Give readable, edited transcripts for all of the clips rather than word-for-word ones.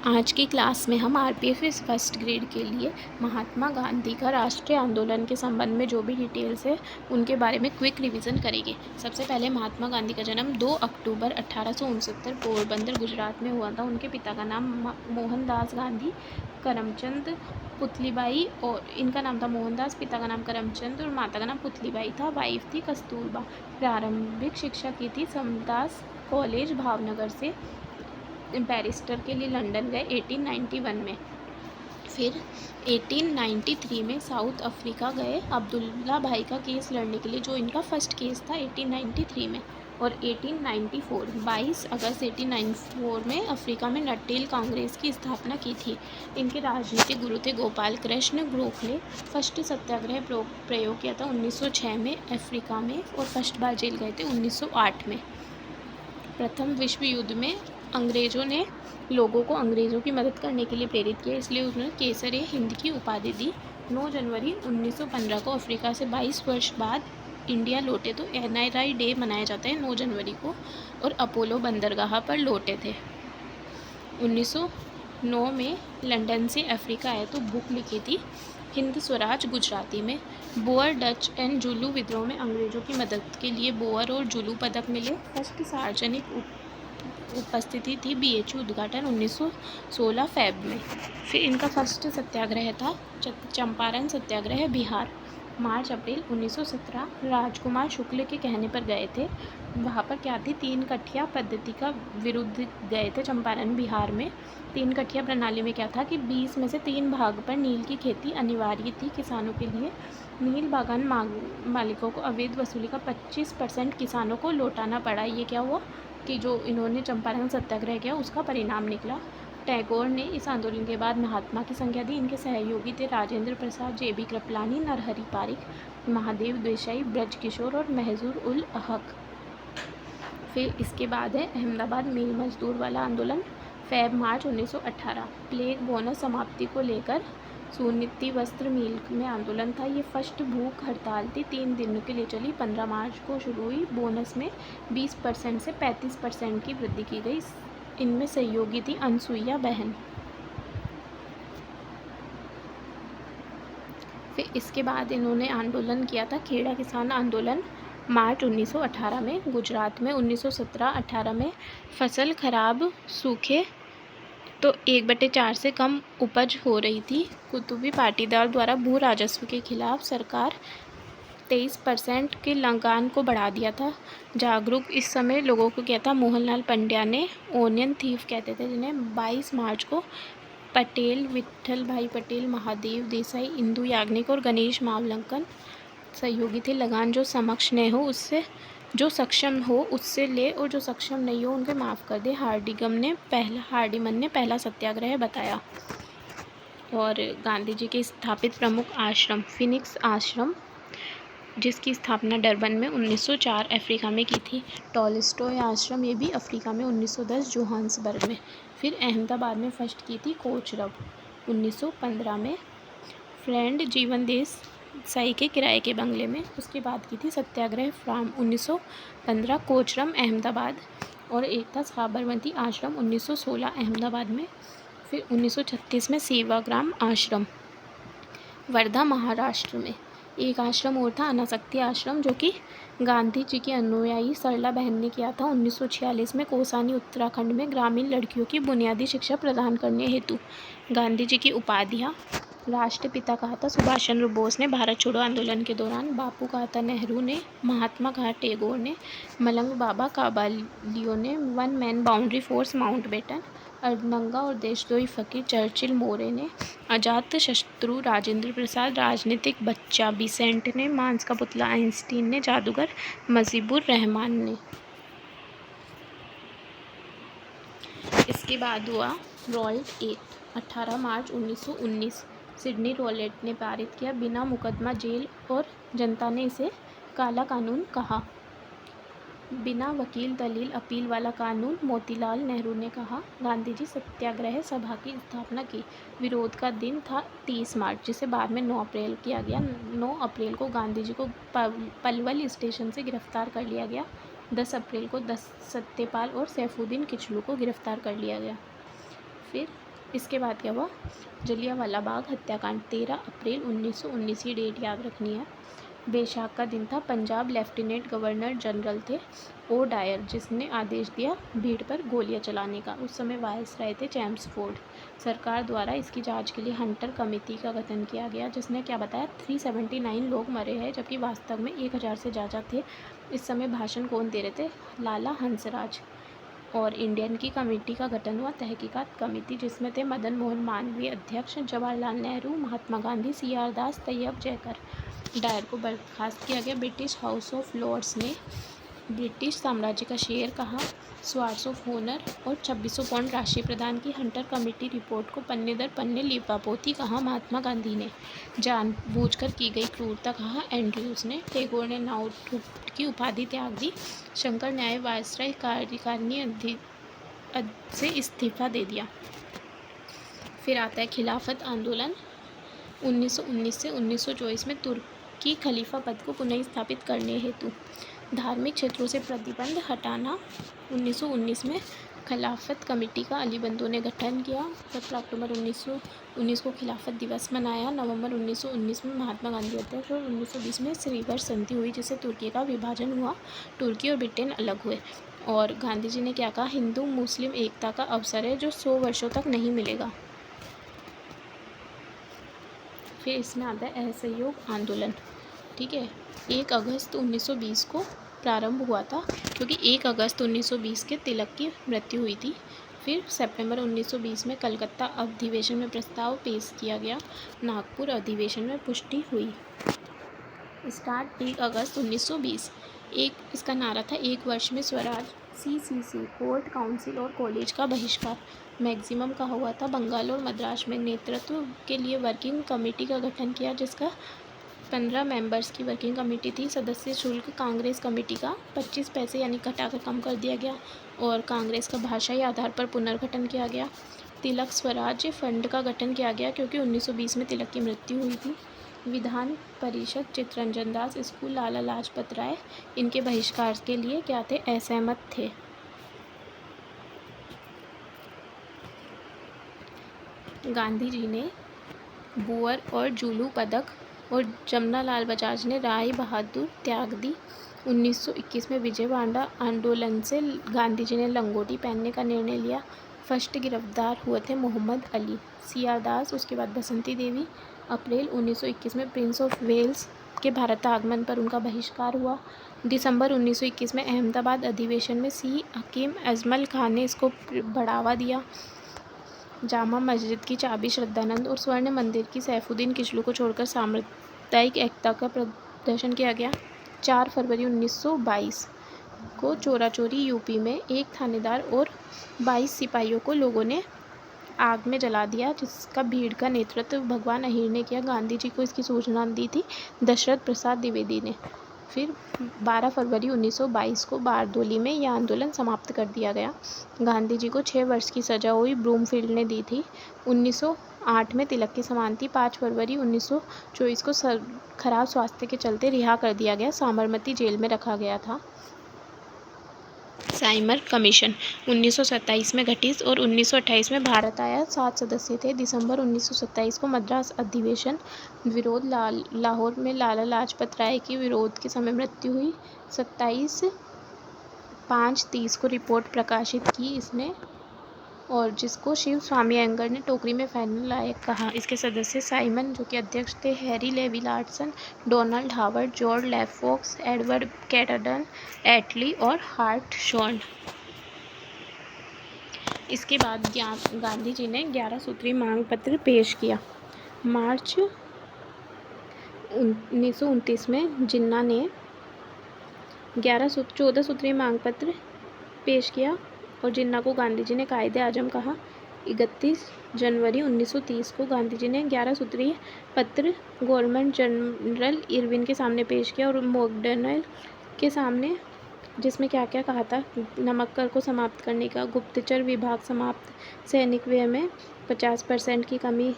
आज की क्लास में हम आरपीएफ फर्स्ट ग्रेड के लिए महात्मा गांधी का राष्ट्रीय आंदोलन के संबंध में जो भी डिटेल्स है उनके बारे में क्विक रिवीजन करेंगे। सबसे पहले महात्मा गांधी का जन्म 2 अक्टूबर 1869 पोरबंदर गुजरात में हुआ था। उनके पिता का नाम मोहनदास गांधी करमचंद पुतलीबाई और इनका नाम था मोहनदास, पिता का नाम करमचंद और माता का नाम पुतलीबाई था। वाइफ थी कस्तूरबा। प्रारंभिक शिक्षा की थी समदास कॉलेज भावनगर से। बैरिस्टर के लिए लंदन गए 1891 में। फिर 1893 में साउथ अफ्रीका गए अब्दुल्ला भाई का केस लड़ने के लिए, जो इनका फर्स्ट केस था 1893 में। और 22 अगस्त 1894 में अफ्रीका में नटेल कांग्रेस की स्थापना की थी। इनके राजनीतिक गुरु थे गोपाल कृष्ण गोखले। फर्स्ट सत्याग्रह प्रयोग किया था 1906 में अफ्रीका में और फर्स्ट बार जेल गए थे 1908 में। प्रथम विश्व युद्ध में अंग्रेज़ों ने लोगों को अंग्रेज़ों की मदद करने के लिए प्रेरित किया, इसलिए उन्होंने केसर हिंद की उपाधि दी। 9 जनवरी 1915 को अफ्रीका से 22 वर्ष बाद इंडिया लौटे, तो NRI डे मनाया जाता है 9 जनवरी को। और अपोलो बंदरगाह पर लौटे थे। 1909 में लंदन से अफ्रीका आए तो बुक लिखी थी हिंद स्वराज गुजराती में। बोअर, डच एंड जुलू विद्रोह में अंग्रेज़ों की मदद के लिए बोअर और जुलू पदक मिले। फर्स्ट सार्वजनिक उपस्थिति थी BHU उद्घाटन 1916 फेब में। फिर इनका फर्स्ट सत्याग्रह था चंपारण सत्याग्रह बिहार, मार्च अप्रैल 1917। राजकुमार शुक्ल के कहने पर गए थे। वहाँ पर क्या थी, 3 कठिया पद्धति का विरुद्ध गए थे चंपारण बिहार में। 3 कठिया प्रणाली में क्या था कि 20 में से 3 भाग पर नील की खेती अनिवार्य थी किसानों के लिए। नील बागान मालिकों को अवैध वसूली का 25% किसानों को लौटाना पड़ा। ये क्या हुआ कि जो इन्होंने चंपारण सत्याग्रह किया उसका परिणाम निकला। टैगोर ने इस आंदोलन के बाद महात्मा की संज्ञा दी। इनके सहयोगी थे राजेंद्र प्रसाद, JB कृपलानी, नरहरि पारिक, महादेव देसाई, ब्रजकिशोर और महजूर उल हक। फिर इसके बाद है अहमदाबाद मिल मजदूर वाला आंदोलन, फेब मार्च 1918। प्लेग बोनस समाप्ति को लेकर सुनीति वस्त्र मिल में आंदोलन था। ये फर्स्ट भूख हड़ताल थी, 3 दिनों के लिए चली। 15 मार्च को शुरू हुई। बोनस में 20% से 35% की वृद्धि की गई। इनमें सहयोगी थी अनसुईया बहन। फिर इसके बाद इन्होंने आंदोलन किया था खेड़ा किसान आंदोलन, मार्च 1918 में। गुजरात में 1917-18 में फसल खराब, सूखे तो 1/4 से कम उपज हो रही थी। कुतुबी पाटीदार द्वारा भू राजस्व के खिलाफ सरकार 23% के लगान को बढ़ा दिया था। जागरूक इस समय लोगों को क्या था, मोहनलाल पंड्या ने ओनियन थीफ कहते थे जिन्हें। 22 मार्च को पटेल, विट्ठल भाई पटेल, महादेव देसाई, इंदु याग्निक और गणेश मावलंकन सहयोगी थे। लगान जो समक्ष न हो उससे, जो सक्षम हो उससे ले और जो सक्षम नहीं हो उनके माफ़ कर दे, हार्डिमन ने पहला सत्याग्रह बताया। और गांधी जी के स्थापित प्रमुख आश्रम, फिनिक्स आश्रम, जिसकी स्थापना डरबन में 1904 अफ्रीका में की थी। टॉलस्टॉय आश्रम, ये भी अफ्रीका में 1910 जोहान्सबर्ग में। फिर अहमदाबाद में फर्स्ट की थी कोचरब 1915 में। फ्रेंड जीवन देसाई के किराए के बंगले में। उसके बाद की थी सत्याग्रह फार्म 1915 कोचरम अहमदाबाद। और एक था साबरमती आश्रम 1916 अहमदाबाद में। फिर 1936 में सेवाग्राम आश्रम वर्धा महाराष्ट्र में। एक आश्रम और था अनासक्ति आश्रम, जो कि गांधी जी की अनुयायी सरला बहन ने किया था 1946 में कौसानी उत्तराखंड में, ग्रामीण लड़कियों की बुनियादी शिक्षा प्रदान करने हेतु। गांधी जी की उपाधियाँ, राष्ट्रपिता कहा था सुभाष चंद्र बोस ने भारत छोड़ो आंदोलन के दौरान, बापू कहा था नेहरू ने, महात्मा कहा टैगोर ने, मलंग बाबा काबालियो ने, 1 मैन बाउंड्री फोर्स माउंटबेटन, अर्धनंगा और देशद्रोही फकीर चर्चिल मोरे ने, अजात शत्रु राजेंद्र प्रसाद, राजनीतिक बच्चा बिसेंट ने, मांस का पुतला आइंस्टीन ने, जादूगर मुजीबुर रहमान ने। इसके बाद हुआ रॉलेट एक्ट 18 मार्च 1919। सिडनी रॉलेट ने पारित किया, बिना मुकदमा जेल, और जनता ने इसे काला कानून कहा। बिना वकील दलील अपील वाला कानून, मोतीलाल नेहरू ने कहा। गांधी जी सत्याग्रह सभा की स्थापना की। विरोध का दिन था 30 मार्च, जिसे बाद में 9 अप्रैल किया गया। 9 अप्रैल को गांधी जी को पलवल स्टेशन से गिरफ्तार कर लिया गया। 10 अप्रैल को सत्यपाल और सैफुद्दीन किचलू को गिरफ्तार कर लिया गया। फिर इसके बाद क्या हुआ, जलियांवाला बाग हत्याकांड 13 अप्रैल 1919, ये डेट याद रखनी है। बैसाख का दिन था। पंजाब लेफ्टिनेंट गवर्नर जनरल थे ओ डायर, जिसने आदेश दिया भीड़ पर गोलियां चलाने का। उस समय वायसराय थे चैम्सफोर्ड। सरकार द्वारा इसकी जांच के लिए हंटर कमेटी का गठन किया गया, जिसने क्या बताया 379 लोग मरे हैं, जबकि वास्तव में 1000 से ज़्यादा थे। इस समय भाषण कौन दे रहे थे, लाला हंसराज। और इंडियन की कमेटी का गठन हुआ, तहकीकात कमेटी, जिसमें थे मदन मोहन मालवीय अध्यक्ष, जवाहरलाल नेहरू, महात्मा गांधी, CR दास, तैयब जयकर। डायर को बर्खास्त किया गया। ब्रिटिश हाउस ऑफ लॉर्ड्स ने ब्रिटिश साम्राज्य का शेर कहा, स्वार्ड्स ऑफ ऑनर और 2600 पाउंड राशि प्रदान की। हंटर कमेटी रिपोर्ट को पन्ने दर पन्ने लिपापोती कहा, महात्मा गांधी ने। जानबूझकर की गई क्रूरता कहा, एंड्रयूज ने। टैगोर ने नाउटहुड की उपाधि त्याग दी। शंकर न्याय वायसराय कार्यकारिणी से इस्तीफा दे दिया। फिर आता है खिलाफत आंदोलन 1919 से 1924 में तुर्की खलीफा पद को पुनः स्थापित करने हेतु धार्मिक क्षेत्रों से प्रतिबंध हटाना। 1919 में खिलाफत कमेटी का अली बंधु ने गठन किया। 17 अक्टूबर 1919 को खिलाफत दिवस मनाया। नवंबर 1919 में महात्मा गांधी अध्यक्ष और 1920 में श्रीवर संधि हुई, जिससे तुर्की का विभाजन हुआ। तुर्की और ब्रिटेन अलग हुए। और गांधी जी ने क्या कहा, हिंदू मुस्लिम एकता का अवसर है जो 100 वर्षों तक नहीं मिलेगा। फिर इसमें आता है असहयोग आंदोलन। ठीक है, 1 अगस्त 1920 को प्रारंभ हुआ था, क्योंकि 1 अगस्त 1920 के तिलक की मृत्यु हुई थी। फिर सितंबर 1920 में कलकत्ता अधिवेशन में प्रस्ताव पेश किया गया। नागपुर अधिवेशन में पुष्टि हुई। स्टार्ट 1 अगस्त 1920। इसका नारा था, 1 वर्ष में स्वराज। CCC कोर्ट, काउंसिल और कॉलेज का बहिष्कार। मैक्सिमम कहा हुआ था बंगाल और मद्रास में। नेतृत्व के लिए वर्किंग कमेटी का गठन किया, जिसका 15 मेंबर्स की वर्किंग कमेटी थी। सदस्य शुल्क कांग्रेस कमेटी का 25 पैसे यानी घटाकर कम कर दिया गया। और कांग्रेस का भाषाई आधार पर पुनर्गठन किया गया। तिलक स्वराज्य फंड का गठन किया गया, क्योंकि 1920 में तिलक की मृत्यु हुई थी। विधान परिषद चित्तरंजन दास स्कूल, लाला लाजपत राय इनके बहिष्कार के लिए क्या थे, असहमत थे। गांधी जी ने बुअर और जूलू पदक और जमनालाल बजाज ने राय बहादुर त्याग दी। 1921 में विजयवाड़ा आंदोलन से गांधी जी ने लंगोटी पहनने का निर्णय लिया। फर्स्ट गिरफ्तार हुए थे मोहम्मद अली, CR दास, उसके बाद बसंती देवी। अप्रैल 1921 में प्रिंस ऑफ वेल्स के भारत आगमन पर उनका बहिष्कार हुआ। दिसंबर 1921 में अहमदाबाद अधिवेशन में सी हकीम अजमल खान ने इसको बढ़ावा दिया। जामा मस्जिद की चाबी श्रद्धानंद और स्वर्ण मंदिर की सैफुद्दीन किचलू को छोड़कर साम्प्रदायिक एकता का प्रदर्शन किया गया। 4 फरवरी 1922 को चोरी यूपी में एक थानेदार और 22 सिपाहियों को लोगों ने आग में जला दिया, जिसका भीड़ का नेतृत्व भगवान अहीर ने किया। गांधी जी को इसकी सूचना दी थी दशरथ प्रसाद द्विवेदी ने। फिर 12 फरवरी 1922 को बारदोली में यह आंदोलन समाप्त कर दिया गया। गांधी जी को 6 वर्ष की सजा हुई, ब्रूमफील्ड ने दी थी। 1908 में तिलक की समाप्ति। 5 फरवरी 1924 को खराब स्वास्थ्य के चलते रिहा कर दिया गया, साबरमती जेल में रखा गया था। साइमर कमीशन 1927 में गठित और 1928 में भारत आया। 7 सदस्य थे। दिसंबर 1927 को मद्रास अधिवेशन। विरोध लाहौर में लाला लाजपत राय की विरोध के समय मृत्यु हुई। 27/5/30 को रिपोर्ट प्रकाशित की इसने, और जिसको शिव स्वामी अयंगर ने टोकरी में फैलने लायक कहा। इसके सदस्य साइमन, जो कि अध्यक्ष थे, Harry Levy Larson, Donald Howard, George Lefox, Edward Katterdon, Attlee और हार्ट शॉर्न। इसके बाद गांधी जी ने 11 सूत्री मांग पत्र पेश किया। मार्च 1929 में जिन्ना ने 14 सूत्री मांग पत्र पेश किया और जिन्ना को गांधी जी ने कायदे आजम कहा। 31 जनवरी 1930 को गांधी जी ने 11 सूत्रीय पत्र गवर्नर जनरल इरविन के सामने पेश किया और मैकडॉनल्ड के सामने, जिसमें क्या क्या कहा था, नमक कर को समाप्त करने का, गुप्तचर विभाग समाप्त, सैनिक व्यय में 50% की कमी,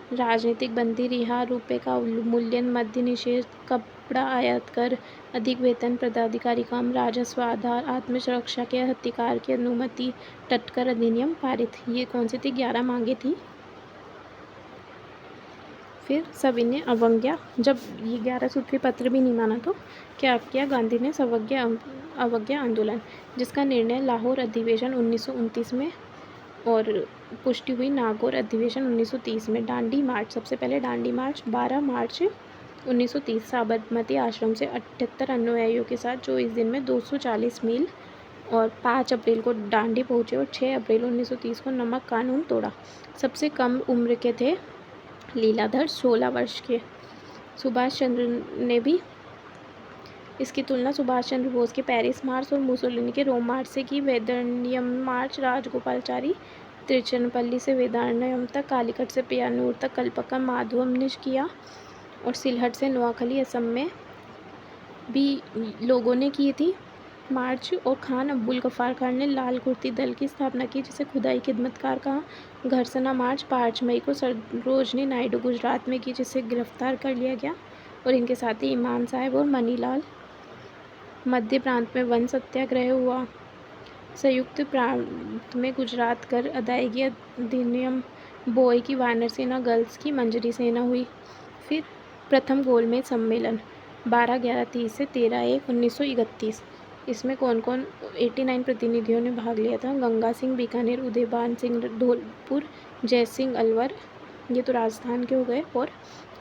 राजनीतिक बंदी रिहा, रुपये का मूल्यन, मद्य निषेध, कपड़ा आयात कर, अधिक वेतन, पदाधिकारी कम, राजस्व आधार, आत्मसुरक्षा के अधिकार की अनुमति, तटकर अधिनियम पारित। ये कौन सी थी? 11 मांगे थी। फिर सविनय अवज्ञा, जब ये 11 सूत्री पत्र भी नहीं माना तो क्या किया गांधी ने? अवज्ञा आंदोलन, जिसका निर्णय लाहौर अधिवेशन 1929 में और पुष्टि हुई नागौर अधिवेशन 1930 में। दांडी मार्च, सबसे पहले दांडी मार्च 12 मार्च 1930 साबरमती आश्रम से 78 अनुयायियों के साथ, जो इस दिन में 240 मील और 5 अप्रैल को दांडी पहुंचे और 6 अप्रैल 1930 को नमक कानून तोड़ा। सबसे कम उम्र के थे लीलाधर, 16 वर्ष के। सुभाष चंद्र ने भी इसकी तुलना सुभाष चंद्र बोस के पेरिस मार्च और मुसोलिनी के रोम मार्च से की। वेदारण्यम मार्च राजगोपालचारी तिरुचिरापल्ली से वेदारण्यम तक, कालीकट से पय्यानूर तक, कल्पक्कम माधवम ने किया और सिलहट से नोआखली असम में भी लोगों ने की थी मार्च। और खान अब्दुल गफ्फार खान ने लाल कुर्ती दल की स्थापना की, जिसे खुदाई खिदमतकार कहा। घरसना मार्च 5 मई को सरोजनी नायडू गुजरात में की, जिसे गिरफ्तार कर लिया गया और इनके साथ ही इमाम साहब और मनीलाल। मध्य प्रांत में वन सत्याग्रह हुआ। संयुक्त प्रांत में गुजरात कर अदायगी अधिनियम, बॉय की वानर सेना, गर्ल्स की मंजरी सेना हुई। फिर प्रथम गोलमेज सम्मेलन 12/11/30 से 13/1/1931। इसमें कौन कौन 89 प्रतिनिधियों ने भाग लिया था? गंगा सिंह बीकानेर, उदयभान सिंह धौलपुर, जय सिंह अलवर, ये तो राजस्थान के हो गए, और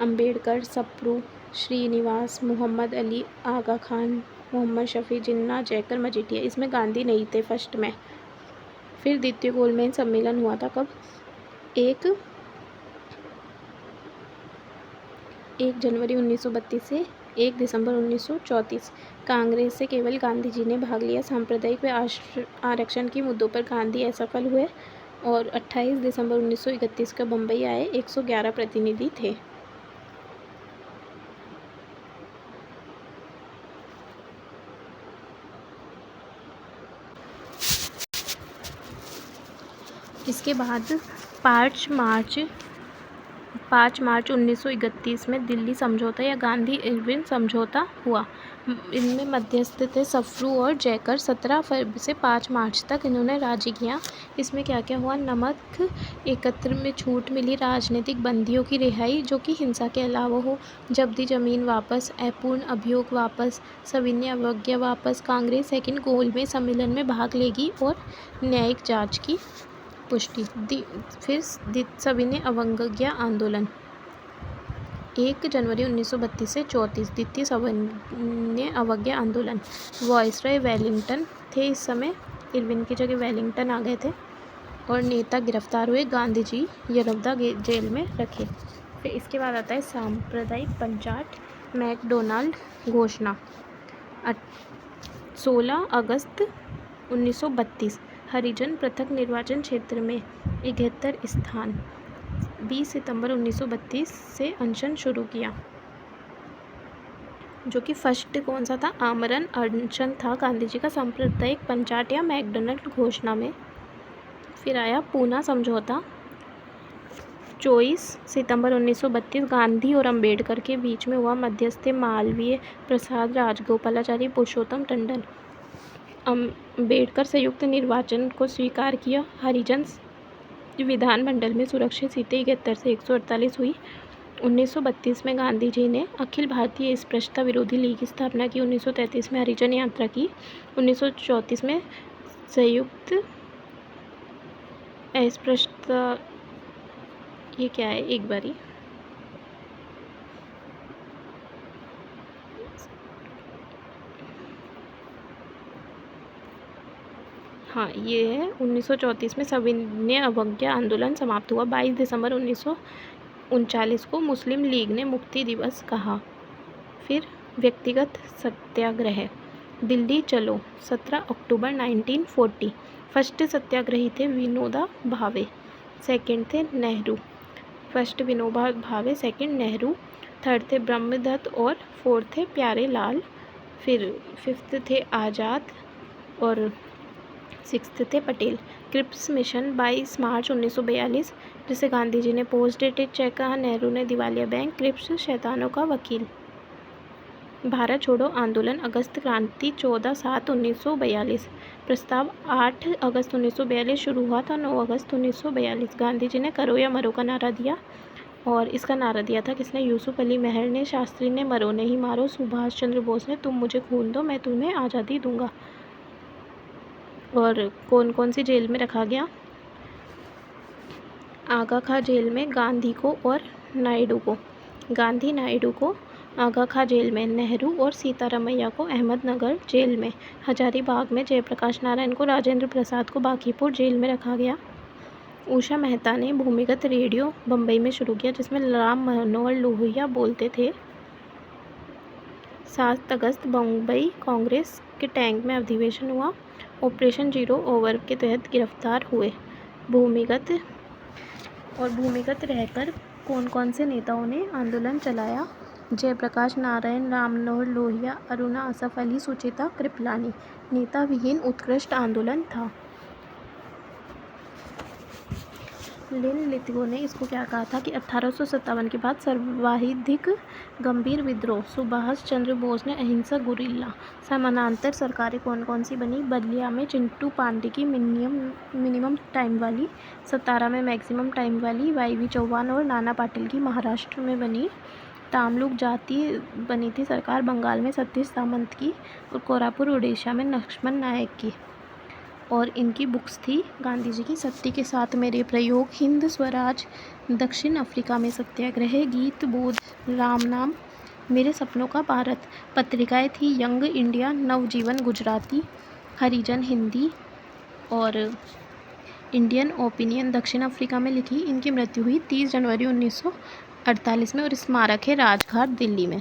अंबेडकर, सप्रू, श्रीनिवास, मोहम्मद अली, आगा खान, मोहम्मद शफी, जिन्ना, जयकर, मजीठिया। इसमें गांधी नहीं थे फर्स्ट में। फिर द्वितीय गोलमेज सम्मेलन हुआ था कब? 1 जनवरी 1932 से 1 दिसंबर 1934। कांग्रेस से केवल गांधी जी ने भाग लिया। सांप्रदायिक व आरक्षण के मुद्दों पर गांधी असफल हुए और 28 दिसंबर 1931 को बम्बई आए। 111 प्रतिनिधि थे। इसके बाद 5 मार्च 1931 में दिल्ली समझौता या गांधी इरविन समझौता हुआ। इनमें मध्यस्थ थे सफ्रू और जयकर। 17 फरवरी से 5 मार्च तक इन्होंने राजी किया। इसमें क्या क्या हुआ? नमक एकत्र में छूट मिली, राजनीतिक बंदियों की रिहाई जो कि हिंसा के अलावा हो, जब्ती जमीन वापस, अपूर्ण अभियोग वापस, सविनय अवज्ञा वापस। कांग्रेस सेकंड गोलमेज सम्मेलन में भाग लेगी और न्यायिक जांच की पुष्टि। फिर सविनय अवज्ञा आंदोलन 1 जनवरी 1932 से 34। द्वितीय सविनय अवज्ञा आंदोलन। वायसरॉय वेलिंगटन थे इस समय, इरविन की जगह वेलिंगटन आ गए थे और नेता गिरफ्तार हुए। गांधी जी यरौदा जेल में रखे। फिर इसके बाद आता है सांप्रदायिक पंचायत मैकडोनाल्ड घोषणा 16 अगस्त 1932। हरिजन पृथक निर्वाचन क्षेत्र में 71 स्थान। 20 सितंबर 1932 से अनशन शुरू किया, जो कि फर्स्ट कौन सा था? आमरण अनशन था गांधी जी का सांप्रदायिक पंचायत या मैकडोनाल्ड घोषणा में। फिर आया पूना समझौता 24 सितंबर 1932। गांधी और अंबेडकर के बीच में हुआ। मध्यस्थ मालवीय प्रसाद, राजगोपालाचारी, पुरुषोत्तम टंडन। अंबेडकर संयुक्त निर्वाचन को स्वीकार किया। हरिजन विधानमंडल में सुरक्षित सीटें 71 से 148 हुई। 1932 में गांधी जी ने अखिल भारतीय अस्पृश्यता विरोधी लीग की स्थापना की। 1933 में हरिजन यात्रा की। 1934 में संयुक्त अस्पृश्यता, ये क्या है? एक बारी हाँ, ये है 1934 में सविनय अवज्ञा आंदोलन समाप्त हुआ। 22 दिसंबर 1939 को मुस्लिम लीग ने मुक्ति दिवस कहा। फिर व्यक्तिगत सत्याग्रह दिल्ली चलो 17 अक्टूबर 1940। फर्स्ट सत्याग्रही थे विनोबा भावे, सेकंड थे Nehru. First Vinoba Bhave, second Nehru, third थे ब्रह्मदत्त और फोर्थ थे प्यारे लाल। फिर फिफ्थ थे आज़ाद और सिक्स्थ थे पटेल। क्रिप्स मिशन 22 मार्च 1942, जिसे गांधी जी ने पोस्ट डेटेड चेक कहा। नेहरू ने दिवालिया बैंक। क्रिप्स शैतानों का वकील। भारत छोड़ो आंदोलन अगस्त क्रांति 14/7/1942। प्रस्ताव 8 अगस्त 1942 शुरू हुआ था 9 अगस्त 1942। गांधी जी ने करो या मरो का नारा दिया, और इसका नारा दिया था किसने? यूसुफ अली महर ने। शास्त्री ने मरो नहीं मारो। सुभाष चंद्र बोस ने तुम मुझे खून दो मैं तुम्हें आज़ादी दूंगा। और कौन कौन सी जेल में रखा गया? आगा खां जेल में गांधी को और नायडू को। गांधी नायडू को आगा खां जेल में, नेहरू और सीतारमैया को अहमदनगर जेल में, हजारीबाग में जयप्रकाश नारायण को, राजेंद्र प्रसाद को बांकीपुर जेल में रखा गया। उषा मेहता ने भूमिगत रेडियो बम्बई में शुरू किया, जिसमें राम मनोहर लोहिया बोलते थे। 7 अगस्त बम्बई कांग्रेस के टैंक में अधिवेशन हुआ। ऑपरेशन जीरो ओवर के तहत गिरफ्तार हुए। भूमिगत रहकर कौन कौन से नेताओं ने आंदोलन चलाया? जयप्रकाश नारायण, राम मनोहर लोहिया, अरुणा असफ अली, सुचिता कृपलानी। नेता विहीन उत्कृष्ट आंदोलन था। लिन लिथगो ने इसको क्या कहा था कि 1857 के बाद सर्वाधिक गंभीर विद्रोह। सुभाष चंद्र बोस ने अहिंसक गुरिल्ला। समानांतर सरकारें कौन कौन सी बनी? बलिया में चिंटू पांडे की मिनिमम टाइम वाली, सतारा में मैक्सिमम टाइम वाली वाई.वी. चौहान और नाना पाटिल की महाराष्ट्र में बनी। तामलुक जाति बनी थी सरकार बंगाल में सतीश सामंत की, और कोरापुर उड़ीसा में लक्ष्मण नायक की। और इनकी बुक्स थी गांधी जी की सत्य के साथ मेरे प्रयोग, हिंद स्वराज, दक्षिण अफ्रीका में सत्याग्रह, गीत बोध, राम नाम, मेरे सपनों का भारत। पत्रिकाएं थी यंग इंडिया, नवजीवन गुजराती, हरिजन हिंदी और इंडियन ओपिनियन दक्षिण अफ्रीका में लिखी। इनकी मृत्यु हुई 30 जनवरी 1948 में, और स्मारक है राजघाट दिल्ली में।